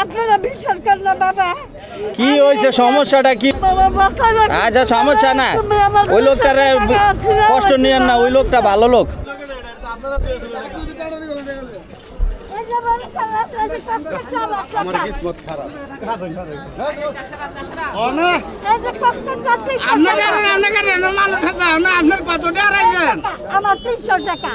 আপনারা বিশ্বাস করেন না বাবা। কি হয়েছে, সমস্যাটা কি? আচ্ছা সমস্যা না, ওই লোকটার কষ্ট নিয়েন না, ওই লোকটা ভালো লোক। আমার 300 টাকা।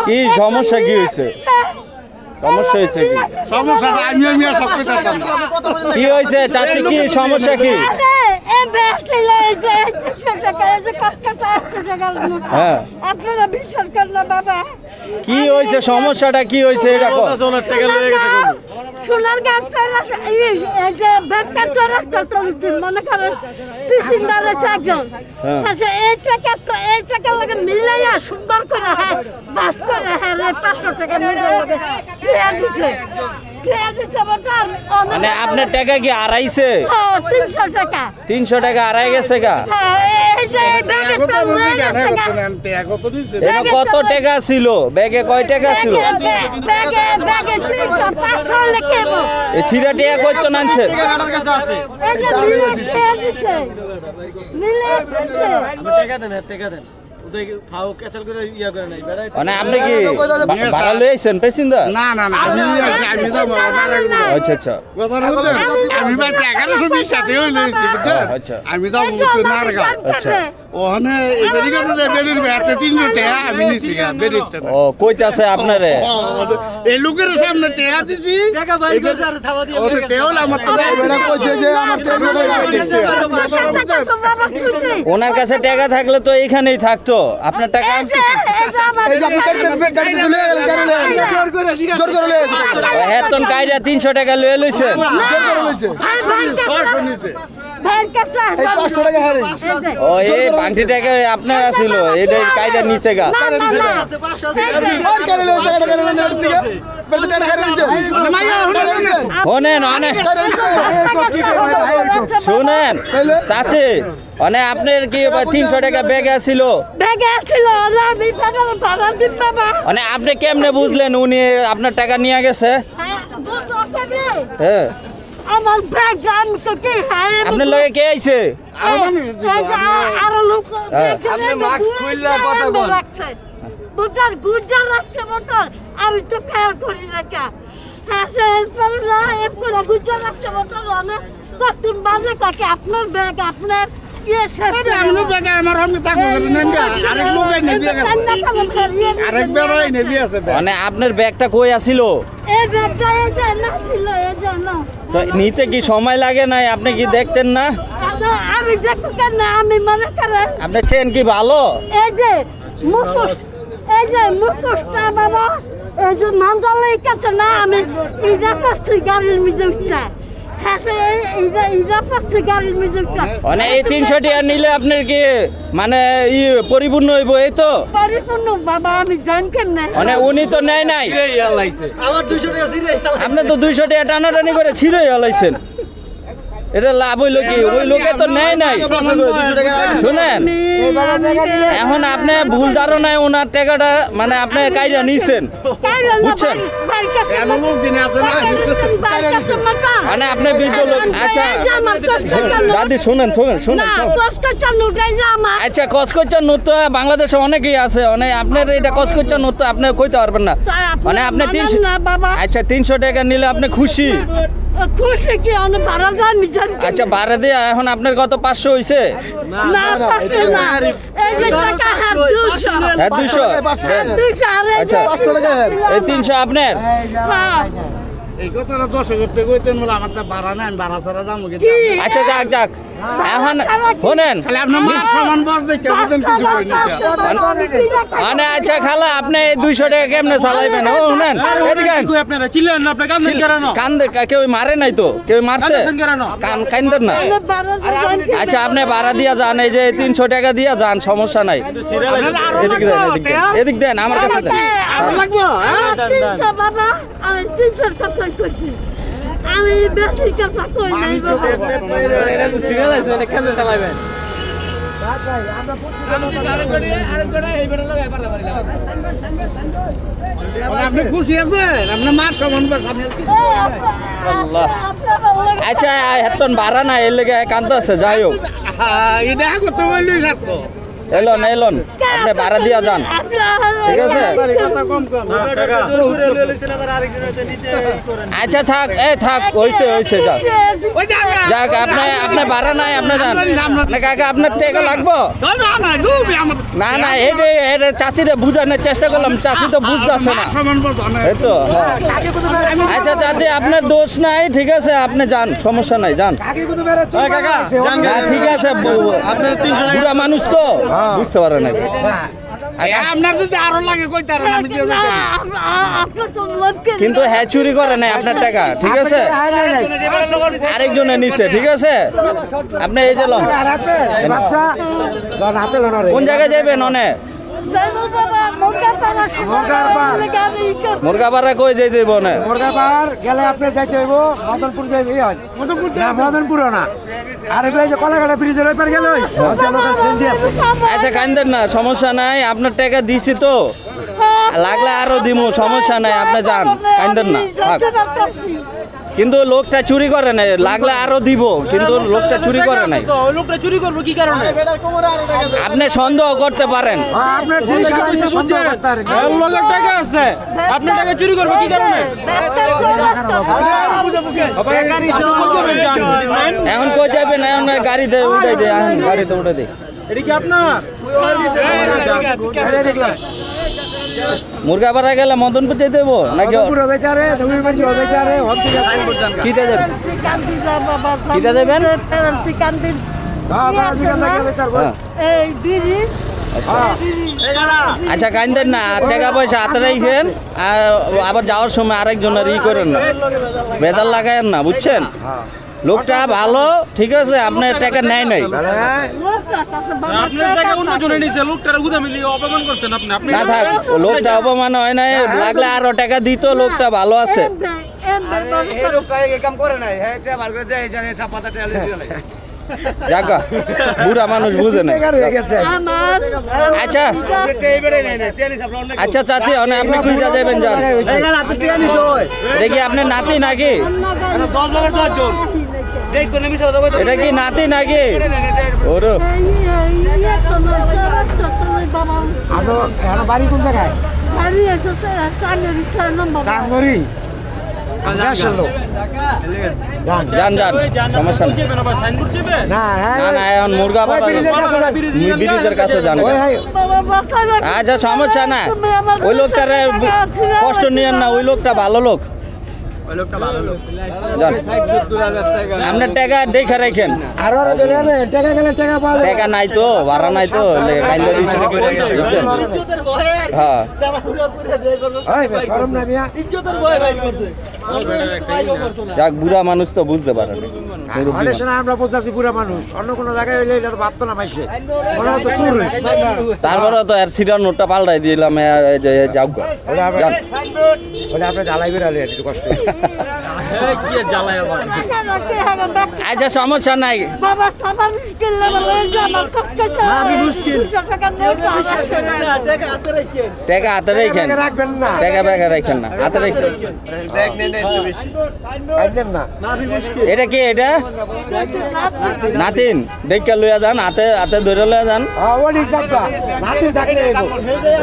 কি সমস্যা, কি হয়েছে? সমস্যা হয়েছে কি? সমস্যাটা আমি সব কিছু কি হয়েছে চাচি, কি সমস্যা কি? হ্যাঁ আপনারা বিশ্বাস করেন না বাবা। কি হয়েছে, সমস্যাটা কি হয়েছে? এটা সোনার গাছ মনে করেন একজন এই টাকা লাগে মিলাইয়া সুন্দর করে হ্যাঁ বাস করে হ্যাঁ 500 টাকা মানে আপনার টাকা কি আড়াইছে? 300 টাকা। 300 টাকা আড়াই গেছে গা। কত টাকা ছিল ব্যাগে? কয় টাকা ছিল? এই ছিড়া টাকা কত আনছেন? মানে আপনি কি ভাড়া লই আইছেন প্যাসেঞ্জার? না না না, আমি তো আচ্ছা আচ্ছা আমি ভাই 1120 সাথে লইছি বুঝছেন। আচ্ছা আমি তো নারগা। আচ্ছা ওখানে এদিকে যে বেরির ব্যাতে 300 টাকা আমি নিছি গা বেরিতে। ও কইতাছে আপনারে এই লোকের সামনে টাকা দিছি টাকা ভাই গজারে থাবা দিয়ে ওরে তেল আমার তো বেড়া কইছে যে আমার 300 টাকা ওনার কাছে টাকা থাকলে তো এইখানেই থাকতো। আপনার টাকা এই যে আপনি গাড়ি তুলে জোর করে হেতন কাইরা 300 টাকা লয়ে লইছেন। জোর করে লইছে ও এই 500 টাকা আপনার ছিল, এটা কাইটা নিচে গা। শুনেন চাচি, মানে আপনার কি 300 টাকা ব্যাগে ছিল? মানে আপনি কেমনে বুঝলেন উনি আপনার টাকা নিয়ে গেছে? হ্যাঁ আমার ব্যাগ আমি তো কি খাই আপনার লগে কে আইছে? আর লোক আপনি মাস্ক খুললা কথা বল। বুঝার গুজার রাখছে মোটর, আমি তো খেয়াল করি না কে। হ্যাঁ সে পরে না এপ করে গুজার রাখছে মোটর অনে কতক্ষণ বাজে কাকে আপনার ব্যাগ আপনার আমি ব্যাগ আমার আমি তাকো করে নেন আরেক লোক এনে দিয়ে গেছে আরেক বের এনে দিয়েছে। মানে আপনার ব্যাগটা কই আছিল? এই ব্যাগটা এই যে না ছিল, এই যে না। তো নিতে কি সময় লাগে না? আপনি কি দেখতেন না? আমি দেখতে কেন, আমি মনে করে আপনার ট্রেন কি ভালো? এই যে মুখোশ, এই যে মুখোশটা বাবা, এই যে মানজালের কাছে না আমি ইজা পাচ্ছি গাড়ির মধ্যে উঠতে। হ্যাঁ ইজা পাচ্ছি গাড়ির মধ্যে উঠতে। মানে এই 300 টাকা নিলে আপনার কি মানে পরিপূর্ণ হইব? এই তো পরিপূর্ণ বাবা, আমি জান কেমনে। মানে উনি তো নেয় নাই, আমার 200 টাকা ছিড়ে আপনি তো 200 টাকা টানাটানি করে ছিঁড়ে হলাইছেন। এটা লাভ হইল কি? ওই লোকে তো নেয় নাই। শুনেন এখন আপনি ভুল ধারণায় ওনার টাকাটা মানে আপনি কাইরা নিছেন, বুঝছেন? মানে আপনি বৃদ্ধ লোক। আচ্ছা দাদি শুনেন শুনেন শুনেন, আচ্ছা কসকচ্চার নোট তো বাংলাদেশে অনেকেই আছে, অনেক আপনার এটা কসকচ্চার নোট তো আপনি কইতে পারবেন না। মানে আপনি 300, আচ্ছা 300 টাকা নিলে আপনি খুশি? খুশি কি অনেক ভাড়া যায় মিজান। আচ্ছা ভাড়া দিয়ে এখন আপনার কত 500 হইছে? না 500 না, এই যে টাকা 200। হ্যাঁ 200। আচ্ছা এই 300 আপনার? হ্যাঁ এই কথাটা 10 করতে কইতেন বলে আমার তো ভাড়া নাই, আমি ভাড়া ছাড়া যাবো কি? আচ্ছা যাক যাক এখন শুনেন খালি আপনার মা সমান বস দেখে বুঝেন কিছু কই না। মানে আচ্ছা খালা আপনি 200 টাকা কেমনে চালাইবেন? ও শুনেন এদিকে আপনারা চিল্লেন না, আপনি কান্দেন কেন? কান্দে কেউ মারে নাই তো, কেউ মারছে কান্দেন না। আচ্ছা আপনি ভাড়া দিয়া যান, এই যে 300 টাকা দিয়া যান, সমস্যা নাই। এদিক দেন এদিক দেন আমার কাছে দেন। লাগবো বাবা, আমি 300 টাকা কইছি। আমি বেশি কথা কই নাই বাবা এটা তো সিরিয়াল আছে এটা কেন চালাবেন আপনি খুশি আছেন আপনার মার সমান আল্লাহ আচ্ছা হেতন ভাড়া না এর লেগে কান্দা আছে যাই হোক এটা করতে বললি সাথে এলন এলন আপনি ভাড়া দিয়া যান ঠিক আছে আচ্ছা থাক থাক হইছে হইছে যাক যাক আপনি ভাড়া নাই আপনি যান না কাকা আপনার টাকা লাগবো না না এটা চাচিরে বুঝানোর চেষ্টা করলাম চাচি তো বুঝতেছে না এই তো আচ্ছা চাচি আপনার দোষ নাই ঠিক আছে আপনি যান সমস্যা নাই যান ঠিক আছে আপনার 300 বুড়া মানুষ তো বুঝতে পারে না আপনার যদি আরো লাগে কইতারেন আমি দিয়ে যাই কিন্তু হ্যাঁ চুরি করে নাই আপনার টাকা ঠিক আছে আরেকজনে নিছে ঠিক আছে আপনি এই যে লন কোন জায়গায় যাবেন অনেক মুরগাপাড়া কই যাইতে হইব না মুরগাপাড় গেলে আপনি যাইতে হইব মদনপুর যাইবে না মদনপুর না আর এই যে কলাঘাটা ব্রিজের ওই পার গেলে লোকাল সেনজি আছে আচ্ছা কান্দেন না সমস্যা নাই আপনার টাকা দিছি তো লাগলে আরো দিমু সমস্যা নাই আপনি যান কান্দেন না থাক কিন্তু লোকটা চুরি করে নাই লাগলে আরো দিব কিন্তু লোকটা চুরি করে নাই লোকটা চুরি করবো কি কারণে আপনি সন্দেহ করতে পারেন আপনার লোকের টাকা আছে আপনার টাকা চুরি করবো কি কারণে এখন কই যাবেন এখন গাড়িতে উঠাই দে এখন গাড়িতে উঠাই দে এটা কি আপনার মুরগাপাড়া গেলে মদনপুর যেতে দেবো নাকি কিটা যাবেন কিটা যাবেন আচ্ছা কাইন্দেন না টাকা পয়সা হাতে রাখেন আর আবার যাওয়ার সময় আরেকজনের ই করেন না বেজাল লাগায়েন না বুঝছেন লোকটা ভালো ঠিক আছে আপনার টাকা নেয় নাই আপনার টাকা অন্য জনে নিছে লোকটার গুদামে লিয়ে অপমান করতেন আপনি না থাক লোকটা অপমান হয় নাই লাগলে আরো টাকা দিত লোকটা ভালো আছে জাগা বুড়া মানুষ বুঝে না আচ্ছা আচ্ছা চাচি আপনি খুঁজা যাবেন যান দেখি আপনার নাতি নাকি এটা কি নাতি নাকি ওরো বাড়ি কোন জায়গায় চাঙ্গরি যান যান সমস্যা না না এখন মুরগা ব্রিজের কাছে যান আচ্ছা সমস্যা না ওই লোকটারে কষ্ট নিয়েন না ওই লোকটা ভালো লোক আপনার টাকা দেখে রাখেন টাকা নাই তো ভাড়া নাই তো হ্যাঁ যাক বুড়া মানুষ তো বুঝতে পারে আমরা বুঝতেছি বুড়া মানুষ অন্য কোনো জায়গায় হইলে এটা তো ভাবতো না মাইসে তারপরে তো আর সিটার নোটটা পাল্টাই দিলাম যাও আপনি জ্বালাই বেড়ালে একটু কষ্ট আচ্ছা সমস্যা নাই টাকা হাতে রেখেন রাখবেন না টাকা ব্যাগে রাখেন না হাতে রেখেন এটা কি এটা নাতিন দেখে লইয়া যান হাতে হাতে ধরে লইয়া যান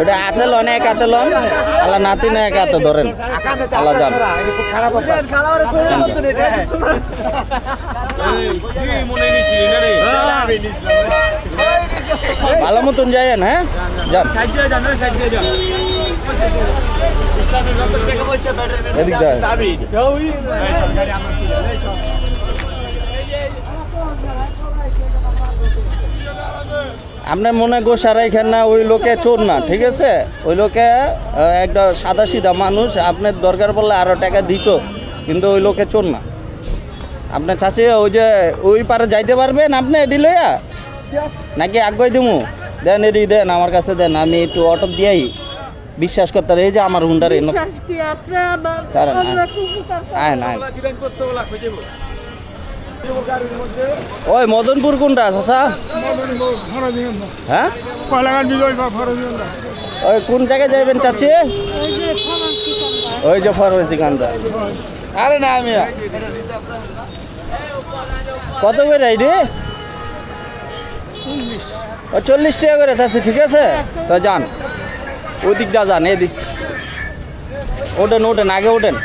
ওটা হাতে লন এক হাতে লন আল্লাহ নাতিন এক হাতে ধরেন আল্লাহ যান ভালো মতন যাইয়েন হ্যাঁ যান এদিক যায় আপনার মনে গোসারাই খান না ওই লোকে চোর না ঠিক আছে ওই লোকে একটা সাদা সিধা মানুষ আপনার দরকার পড়লে আরো টাকা দিত কিন্তু ওই লোকে চোর না আপনার চাচি ওই যে ওই পারে যাইতে পারবেন আপনি এডি লইয়া নাকি আগুয়াই দিমু দেন এডি দেন আমার কাছে দেন আমি একটু অটো দিয়াই বিশ্বাস করতে এই যে আমার হুন্ডারে বিশ্বাস কি আপনি আবার ছাড়েন, অন্য কিছু করতে আয় না ওই মদনপুর কোনটা চাচা হ্যাঁ ওই কোন জায়গায় যাইবেন চাচি ওই যে ফরাসি কান্দা ওই যে ফার্মেসি কান্দা আরে না আমি কত করে আইডি 40 টাকা করে চাচ্ছি ঠিক আছে তো যান ওই দিকটা যান এদিক ওঠেন ওঠেন আগে ওঠেন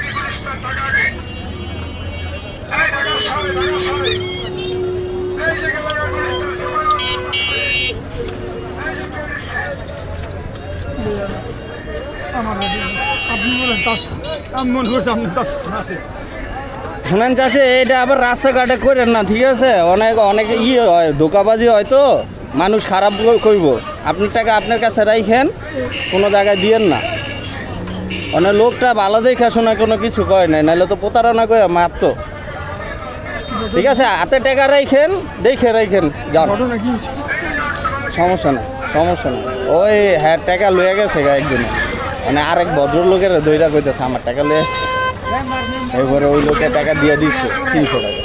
শুনেন চাষে এটা আবার রাস্তাঘাটে করেন না ঠিক আছে অনেক অনেক হয় ধোকাবাজি হয় তো মানুষ খারাপ করব আপনার টাকা আপনার কাছে রাইখেন কোনো জায়গায় দিয়েন না অনেক লোকটা ভালো দেখে শোনা কোনো কিছু কয় নাই নাহলে তো প্রতারণা করে মারতো ঠিক আছে হাতে টাকা রাইখেন দেখে রাইখেন যান সমস্যা নেই সমস্যা নেই ওই হ্যাঁ টাকা লয়ে গেছে একজনে মানে আরেক ভদ্রলোকের দইটা কইতেছে আমার টাকা লয়ে আসছে এবারে ওই লোকের টাকা দিয়ে দিচ্ছে 300 টাকা